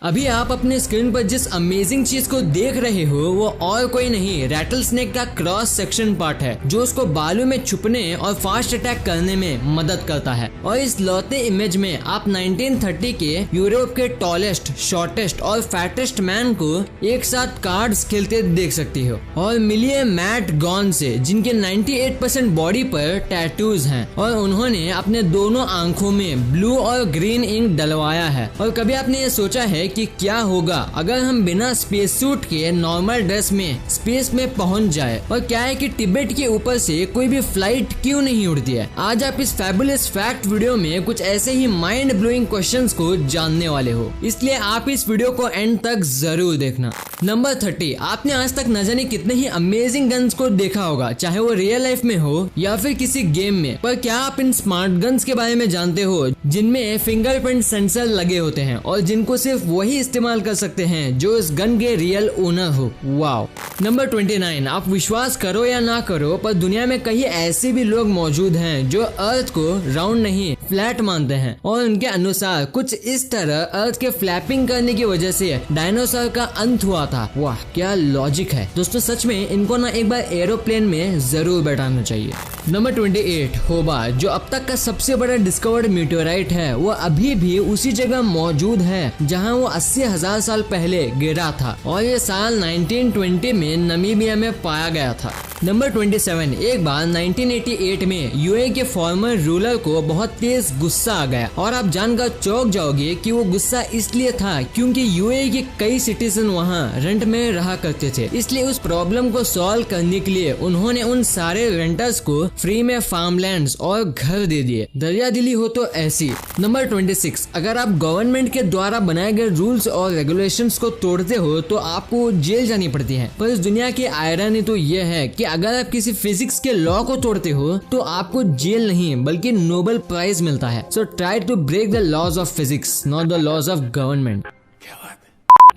अभी आप अपने स्क्रीन पर जिस अमेजिंग चीज को देख रहे हो वो और कोई नहीं रैटल स्नेक का क्रॉस सेक्शन पार्ट है, जो उसको बालू में छुपने और फास्ट अटैक करने में मदद करता है। और इस लौते इमेज में आप 1930 के यूरोप के टॉलेस्ट, शॉर्टेस्ट और फैटेस्ट मैन को एक साथ कार्ड्स खेलते देख सकती हो। और मिलिए मैट गॉन से, जिनके 98% बॉडी पर टैटूज हैं और उन्होंने अपने दोनों आंखों में ब्लू और ग्रीन इंक डलवाया है। और कभी आपने ये सोचा है कि क्या होगा अगर हम बिना स्पेस सूट के नॉर्मल ड्रेस में स्पेस में पहुंच जाए? और क्या है कि तिब्बत के ऊपर से कोई भी फ्लाइट क्यों नहीं उड़ती है? आज आप इस फैबुलस फैक्ट वीडियो में कुछ ऐसे ही माइंड ब्लोइंग क्वेश्चंस को जानने वाले हो, इसलिए आप इस वीडियो को एंड तक जरूर देखना। नंबर 30, आपने आज तक न जाने कितने ही अमेजिंग गन्स को देखा होगा, चाहे वो रियल लाइफ में हो या फिर किसी गेम में। पर क्या आप इन स्मार्ट गन्स के बारे में जानते हो जिनमें फिंगरप्रिंट सेंसर लगे होते हैं और जिनको सिर्फ वही इस्तेमाल कर सकते हैं जो इस गन के रियल ओनर हो? वाओ। नंबर 29, आप विश्वास करो या ना करो पर दुनिया में कई ऐसे भी लोग मौजूद हैं जो अर्थ को राउंड नहीं फ्लैट मानते हैं, और उनके अनुसार कुछ इस तरह अर्थ के फ्लैपिंग करने की वजह से डायनासोर का अंत हुआ था। वाह, क्या लॉजिक है दोस्तों। सच में इनको ना एक बार एरोप्लेन में जरूर बैठाना चाहिए। नंबर 28, होबार्ट, जो अब तक का सबसे बड़ा डिस्कवर्ड मीटेओराइट है, वो अभी भी उसी जगह मौजूद है जहां वो 80,000 साल पहले गिरा था, और ये साल 1920 में नमीबिया में पाया गया था। नंबर 27, एक बार 1988 में यूएई के फॉर्मर रूलर को बहुत तेज गुस्सा आ गया, और आप जानकर चौंक जाओगे कि वो गुस्सा इसलिए था क्योंकि यूएई के कई सिटीजन वहाँ रेंट में रहा करते थे। इसलिए उस प्रॉब्लम को सॉल्व करने के लिए उन्होंने उन सारे रेंटर्स को फ्री में फार्मलैंड्स और घर दे दिए। दरिया दिली हो तो ऐसी। नंबर 26, अगर आप गवर्नमेंट के द्वारा बनाए गए रूल्स और रेगुलेशंस को तोड़ते हो तो आपको जेल जानी पड़ती है। पर इस दुनिया की आयरनी तो यह है कि अगर आप किसी फिजिक्स के लॉ को तोड़ते हो तो आपको जेल नहीं बल्कि नोबेल प्राइज मिलता है। So try to break the laws of physics, not the laws of government.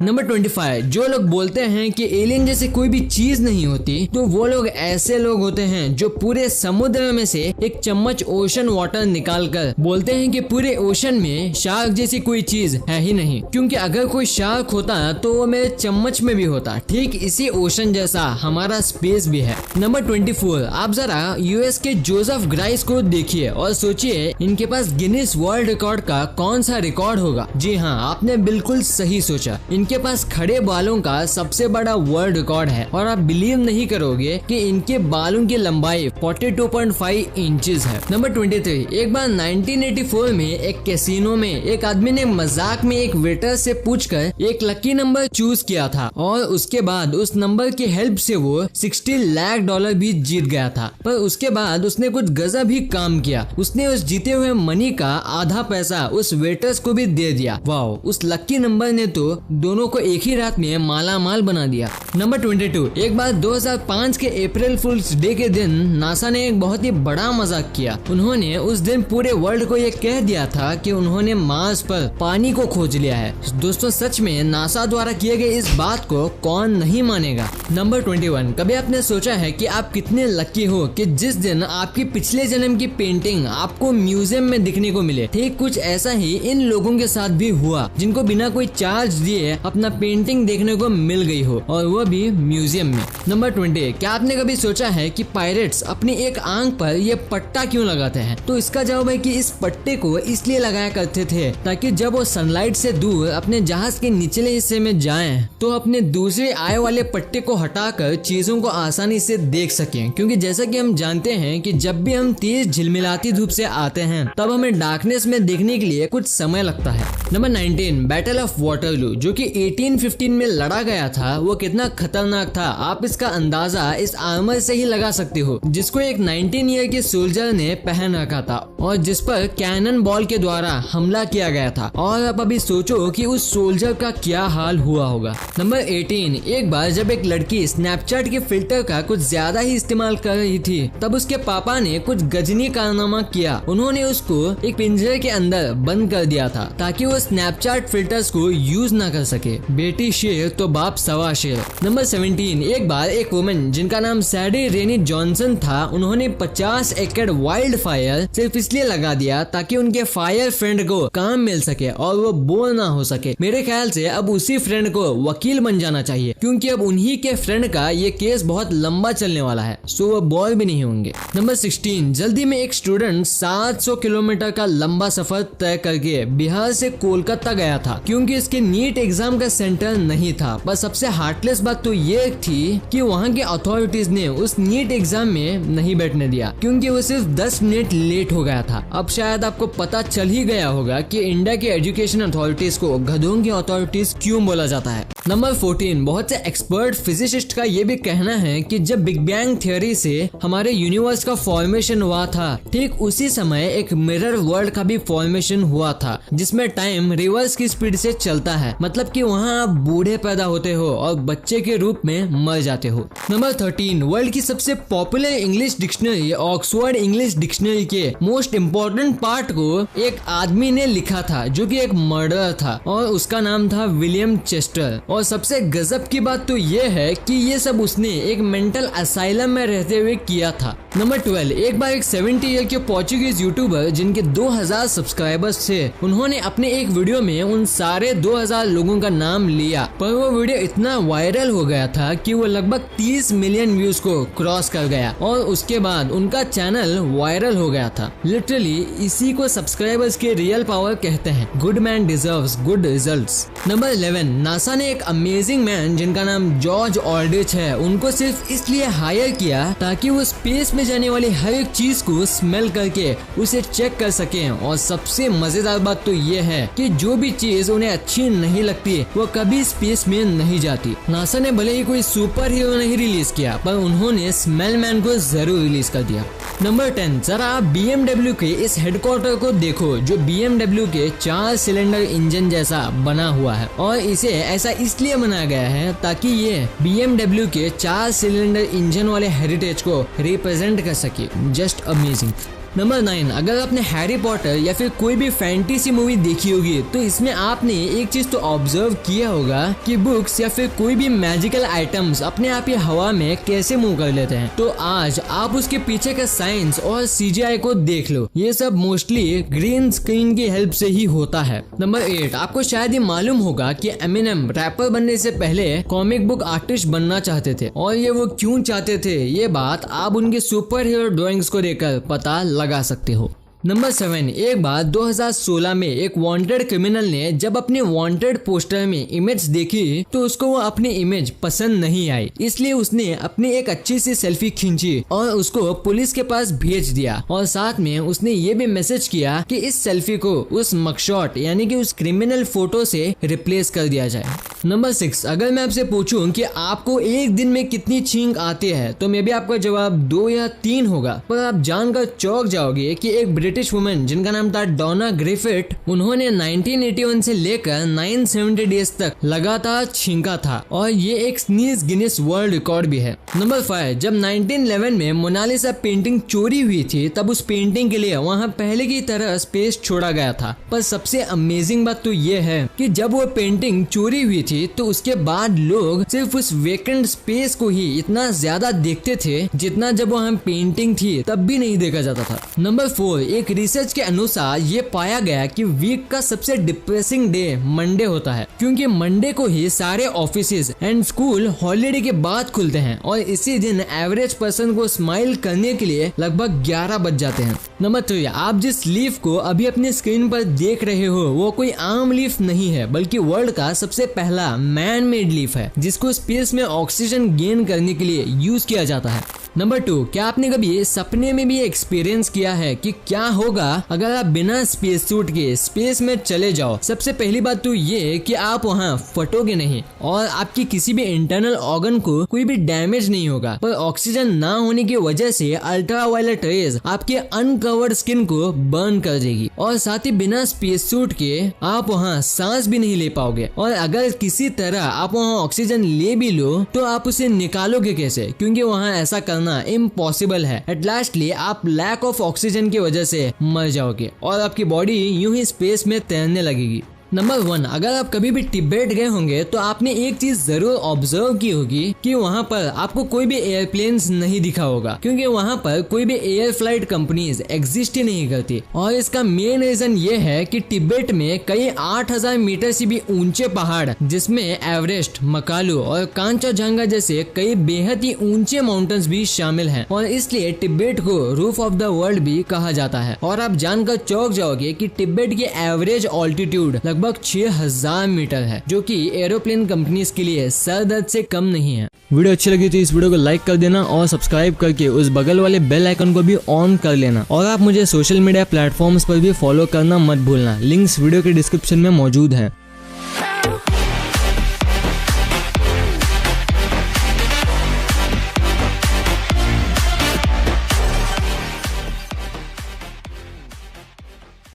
Number 25, जो लोग बोलते हैं कि एलियन जैसे कोई भी चीज नहीं होती, तो वो लोग ऐसे लोग होते हैं जो पूरे समुद्र में से एक चम्मच ओशन वाटर निकालकर बोलते हैं कि पूरे ओशन में शार्क जैसी कोई चीज है ही नहीं, क्योंकि अगर कोई शार्क होता तो वो मेरे चम्मच में भी होता। ठीक इसी ओशन जैसा हमारा स्पेस भी है। नंबर 24, आप जरा यूएस के जोसेफ ग्राइस को देखिए और सोचिए इनके पास गिनीज वर्ल्ड रिकॉर्ड का कौन सा रिकॉर्ड होगा। जी हाँ, आपने बिल्कुल सही सोचा, इनके पास खड़े बालों का सबसे बड़ा वर्ल्ड रिकॉर्ड है, और आप बिलीव नहीं करोगे कि इनके बालों की लंबाई 42.5 इंचेस है। नंबर 23, एक बार 1984 में एक कैसीनो में एक आदमी ने मजाक में एक वेटर से पूछकर एक लकी नंबर चूज किया था, और उसके बाद उस नंबर की हेल्प से वो $60 लाख भी जीत गया था। पर उसके बाद उसने कुछ गजब भी काम किया, उसने उस जीते हुए मनी का आधा पैसा उस वेटर्स को भी दे दिया। वाओ, उस लकी नंबर ने तो दोनों को एक ही रात में माला माल बना दिया। नंबर 22, एक बार 2005 के अप्रैल फूल्स डे के दिन नासा ने एक बहुत ही बड़ा मजाक किया। उन्होंने उस दिन पूरे वर्ल्ड को ये कह दिया था कि उन्होंने मार्स पर पानी को खोज लिया है। दोस्तों, सच में नासा द्वारा किए गए इस बात को कौन नहीं मानेगा। नंबर 21, कभी आपने सोचा है कि आप कितने लकी हो कि जिस दिन आपकी पिछले जन्म की पेंटिंग आपको म्यूजियम में दिखने को मिले? ठीक कुछ ऐसा ही इन लोगों के साथ भी हुआ जिनको बिना कोई चार्ज दिए अपना पेंटिंग देखने को मिल गई हो, और वो भी म्यूजियम में। नंबर 20, क्या आपने कभी सोचा है कि पायरेट्स अपनी एक आंख पर ये पट्टा क्यों लगाते हैं? तो इसका जवाब है कि इस पट्टे को इसलिए लगाया करते थे ताकि जब वो सनलाइट से दूर अपने जहाज के निचले हिस्से में जाएं तो अपने दूसरे आए वाले पट्टे को हटाकर चीजों को आसानी से देख सकें। क्योंकि जैसा कि हम जानते हैं कि जब भी हम तेज झिलमिलाती धूप से आते हैं तब हमें डार्कनेस में देखने के लिए कुछ समय लगता है। नंबर 19, बैटल ऑफ वाटरलू, जो कि 1815 में लड़ा गया था, वो कितना खतरनाक था आप इसका अंदाजा इस आर्मर से ही लगा सकते हो, जिसको एक 19 ईयर के सोल्जर ने पहन रखा था और जिस पर कैनन बॉल के द्वारा हमला किया गया था। और अब अभी सोचो कि उस सोल्जर का क्या हाल हुआ होगा। नंबर 18, एक बार जब एक लड़की स्नैपचैट के फिल्टर का कुछ ज्यादा ही इस्तेमाल कर रही थी, तब उसके पापा ने कुछ गजनी कारनामा किया। उन्होंने उसको एक पिंजरे के अंदर बंद कर दिया था ताकि वो वो स्नैपचैट फिल्टर्स को यूज ना कर सके। बेटी शेर तो बाप सवा शेर। नंबर 17, एक बार एक वुमन जिनका नाम सैडी रेनी जॉनसन था, उन्होंने 50 एकड़ वाइल्ड फायर सिर्फ इसलिए लगा दिया ताकि उनके फायर फ्रेंड को काम मिल सके और वो बोर ना हो सके। मेरे ख्याल से अब उसी फ्रेंड को वकील बन जाना चाहिए, क्योंकि अब उन्हीं के फ्रेंड का ये केस बहुत लंबा चलने वाला है, सो वो बोर भी नहीं होंगे। नंबर 16, जल्दी में एक स्टूडेंट 700 किलोमीटर का लंबा सफर तय करके बिहार से कोलकाता गया था, क्योंकि इसके नीट एग्जाम का सेंटर नहीं था। पर सबसे हार्टलेस बात तो ये थी कि वहाँ के अथॉरिटीज ने उस नीट एग्जाम में नहीं बैठने दिया, क्योंकि वो सिर्फ 10 मिनट लेट हो गया था। अब शायद आपको पता चल ही गया होगा कि इंडिया के एजुकेशन अथॉरिटीज को गधों की अथॉरिटीज क्यों बोला जाता है। नंबर 14, बहुत से एक्सपर्ट फिजिसिस्ट का ये भी कहना है कि जब बिग बैंग थ्योरी से हमारे यूनिवर्स का फॉर्मेशन हुआ था, ठीक उसी समय एक मिरर वर्ल्ड का भी फॉर्मेशन हुआ था, जिसमें टाइम रिवर्स की स्पीड से चलता है। मतलब कि वहाँ आप बूढ़े पैदा होते हो और बच्चे के रूप में मर जाते हो। नंबर 13, वर्ल्ड की सबसे popular English dictionary Oxford English dictionary के मोस्ट इम्पोर्टेंट पार्ट को एक आदमी ने लिखा था, जो कि एक मर्डरर था और उसका नाम था विलियम चेस्टर। और सबसे गजब की बात तो ये है कि ये सब उसने एक मेंटल असाइलम में रहते हुए किया था। नंबर 12, एक बार एक 70 ईयर के पोर्चुगीज यूट्यूबर जिनके 2000 सब्सक्राइबर्स थे, उन्होंने अपने एक वीडियो में उन सारे 2000 लोगों का नाम लिया, पर वो वीडियो इतना वायरल हो गया था कि वो लगभग 30 मिलियन व्यूज को क्रॉस कर गया और उसके बाद उनका चैनल वायरल हो गया था। लिटरली इसी को सब्सक्राइबर्स के रियल पावर कहते हैं। Good man deserves good results. Number 11, NASA ने एक अमेजिंग मैन जिनका नाम जॉर्ज ऑल्ड्रिच है, उनको सिर्फ इसलिए हायर किया ताकि वो स्पेस में जाने वाली हर एक चीज को स्मेल करके उसे चेक कर सकें। और सबसे मजेदार बात तो ये है कि जो भी चीज उन्हें अच्छी नहीं लगती वो कभी स्पेस में नहीं जाती। नासा ने भले ही कोई सुपर हीरो नहीं रिलीज किया, पर उन्होंने स्मेल मैन को जरूर रिलीज कर दिया। नंबर 10, जरा आप BMW के इस हेडक्वार्टर को देखो, जो BMW के 4 सिलेंडर इंजन जैसा बना हुआ है, और इसे ऐसा इसलिए बनाया गया है ताकि ये BMW के 4 सिलेंडर इंजन वाले हेरिटेज को रिप्रेजेंट कर सके। Just amazing. नंबर 9, अगर आपने हैरी पॉटर या फिर कोई भी फैंटेसी मूवी देखी होगी तो इसमें आपने एक चीज तो ऑब्जर्व किया होगा कि बुक्स या फिर कोई भी मैजिकल आइटम्स अपने आप ही हवा में कैसे मूव कर लेते हैं। तो आज आप उसके पीछे का साइंस और CGI को देख लो। ये सब मोस्टली ग्रीन स्क्रीन की हेल्प से ही होता है। नंबर 8, आपको शायद ये मालूम होगा कि एमिनेम रैपर बनने से पहले कॉमिक बुक आर्टिस्ट बनना चाहते थे, और ये वो क्यों चाहते थे ये बात आप उनके सुपर हीरो ड्रॉइंग्स को देखकर पता लगा सकते हो। नंबर 7, एक बार 2016 में एक वांटेड क्रिमिनल ने जब अपने वांटेड पोस्टर में इमेज देखी तो उसको वो अपनी इमेज पसंद नहीं आई, इसलिए उसने अपनी एक अच्छी सी सेल्फी खींची और उसको पुलिस के पास भेज दिया, और साथ में उसने ये भी मैसेज किया कि इस सेल्फी को उस मगशॉट यानी कि उस क्रिमिनल फोटो से रिप्लेस कर दिया जाए। नंबर 6, अगर मैं आपसे पूछूं कि आपको एक दिन में कितनी छींक आती है तो मे बी आपका जवाब 2 या 3 होगा, पर आप जानकर चौंक जाओगे कि एक ब्रिटिश वुमेन जिनका नाम था डोना ग्रिफिथ, उन्होंने 1981 से लेकर 970 डेज तक लगातार छींका था, और ये एक स्नीज गिनीज वर्ल्ड रिकॉर्ड भी है। नंबर 5, जब 1911 में मोनालिसा पेंटिंग चोरी हुई थी तब उस पेंटिंग के लिए वहाँ पहले की तरह स्पेस छोड़ा गया था, पर सबसे अमेजिंग बात तो ये है कि जब वो पेंटिंग चोरी हुई थी तो उसके बाद लोग सिर्फ उस वेकेंट स्पेस को ही इतना ज्यादा देखते थे जितना जब वहाँ पेंटिंग थी तब भी नहीं देखा जाता था। नंबर 4, एक रिसर्च के अनुसार ये पाया गया कि वीक का सबसे डिप्रेसिंग डे मंडे होता है, क्योंकि मंडे को ही सारे ऑफिसेज एंड स्कूल हॉलीडे के बाद खुलते हैं, और इसी दिन एवरेज पर्सन को स्माइल करने के लिए लगभग 11 बज जाते हैं। नंबर 3, आप जिस लीफ को अभी अपनी स्क्रीन पर देख रहे हो वो कोई आम लीफ नहीं है, बल्कि वर्ल्ड का सबसे पहला मैन मेड लीफ है, जिसको स्पेस में ऑक्सीजन गेन करने के लिए यूज किया जाता है। नंबर 2, क्या आपने कभी सपने में भी एक्सपीरियंस किया है कि क्या होगा अगर आप बिना स्पेस सूट के स्पेस में चले जाओ? सबसे पहली बात तो ये कि आप वहाँ फटोगे नहीं और आपकी किसी भी इंटरनल ऑर्गन को कोई भी डैमेज नहीं होगा, पर ऑक्सीजन ना होने की वजह से अल्ट्रावायलेट रेज आपके अनकवर्ड स्किन को बर्न कर देगी, और साथ ही बिना स्पेस सूट के आप वहाँ सांस भी नहीं ले पाओगे, और अगर किसी तरह आप वहाँ ऑक्सीजन ले भी लो तो आप उसे निकालोगे कैसे, क्योंकि वहाँ ऐसा करना इम्पॉसिबल है। एट लास्टली आप लैक ऑफ ऑक्सीजन की वजह से मर जाओगे और आपकी बॉडी यूं ही स्पेस में तैरने लगेगी। नंबर 1, अगर आप कभी भी तिब्बत गए होंगे तो आपने एक चीज जरूर ऑब्जर्व की होगी कि वहाँ पर आपको कोई भी एयरप्लेन्स नहीं दिखा होगा, क्योंकि वहाँ पर कोई भी एयर फ्लाइट कंपनीज एग्जिस्ट ही नहीं करती। और इसका मेन रीजन ये है कि तिब्बत में कई 8000 मीटर से भी ऊंचे पहाड़, जिसमें एवरेस्ट, मकालू और कांचनजंगा जैसे कई बेहद ही ऊंचे माउंटेन्स भी शामिल हैं, और इसलिए तिब्बत को रूफ ऑफ द वर्ल्ड भी कहा जाता है। और आप जानकर चौंक जाओगे कि तिब्बत की एवरेज ऑल्टीट्यूड लगभग 6000 मीटर है, जो कि एरोप्लेन कंपनीज के लिए सर दर्द से कम नहीं है। वीडियो अच्छी लगी तो इस वीडियो को लाइक कर देना और सब्सक्राइब करके उस बगल वाले बेल आइकन को भी ऑन कर लेना। और आप मुझे सोशल मीडिया प्लेटफॉर्म्स पर भी फॉलो करना मत भूलना। लिंक्स वीडियो के डिस्क्रिप्शन में मौजूद है।